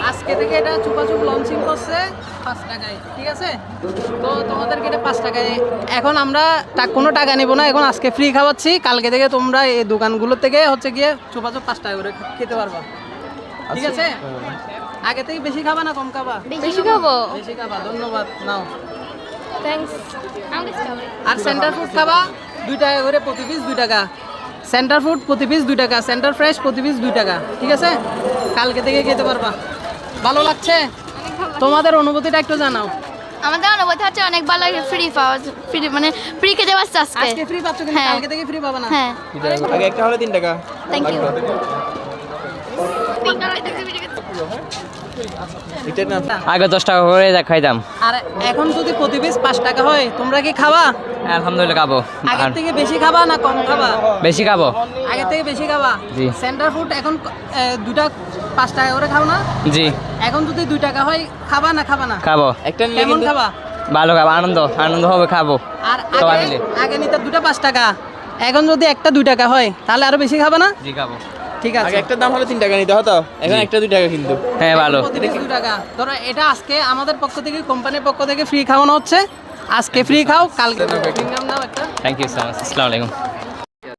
আজকে থেকে এটা চুপাচুপ লঞ্চিং করছে 5 টাকায়, ঠিক আছে? তো তোমাদেরকে এটা 5 টাকায়, এখন আমরা কোনো টাকা নেব না, এখন আজকে ফ্রি খাওয়াচ্ছি। কালকে থেকে তোমরা এই দোকানগুলো থেকে হচ্ছে গিয়ে চুপাচুপ 5 টাকা করে খেতে পারবা, ঠিক আছে? আগে থেকে বেশি খাবা না কম খাবা? বেশি খাবো। বেশি খাবা, ধন্যবাদ, নাও। থ্যাঙ্কস। আর সেন্টার ফুড খাবা 2 টাকা করে প্রতি পিস, 2 টাকা। সেন্টার ফুড প্রতি পিস 2 টাকা, সেন্টার ফ্রেশ প্রতি পিস 2 টাকা, ঠিক আছে? কালকে থেকে খেতে পারবা। ভালো লাগছে? তোমাদের অনুভূতিটা একটু জানাও। আমাদের অনুভূতি হচ্ছে অনেক ভালো, ফ্রি পাওয়া, ফ্রি মানে ফ্রি খেতে পারছি আজকে। আজকে ফ্রি পাচ্ছ কিন্তু হ্যাঁ। কালকে থেকে ফ্রি পাবে না। হ্যাঁ, আগে একটা হলে 3 টাকা। Thank you. আগে 10 টাকা করে খাইতাম, আর এখন যদি প্রতি পিস 5 টাকা হয়, তোমরা কি খাবা? আলহামদুলিল্লাহ খাবো। আগের থেকে বেশি খাবা না কম খাবা? বেশি খাবো। আগের থেকে বেশি খাবা। জি। সেন্টার ফুড এখন দুটা 5 টাকা করে খাও না? জি এখন যদি 2 টাকা হয়, খাবা না খাবা না? খাবো। একটা নিলে কেমন কিন্তু খাবা? ভালো খাবো, আনন্দ হবে খাবো। আর সবাই আগে মিলে। আগে নিতে দুটা 5 টাকা, এখন যদি একটা 2 টাকা হয়, তাহলে আরো বেশি খাবে না? জি খাবো। ঠিক আছে। আগে একটা দাম হলে 3 টাকা নিতে হতো, এখন জি। একটা 2 টাকা কিন্তু। হ্যাঁ ভালো। প্রতি পিস 2 টাকা। ধরো এটা আজকে আমাদের পক্ষ থেকে, কোম্পানির পক্ষ থেকে ফ্রি খাওয়ানো হচ্ছে। আজকে ফ্রি খাও, কালকে প্রিমিয়াম নাও একটা। Thank you so much. আসসালামু আলাইকুম।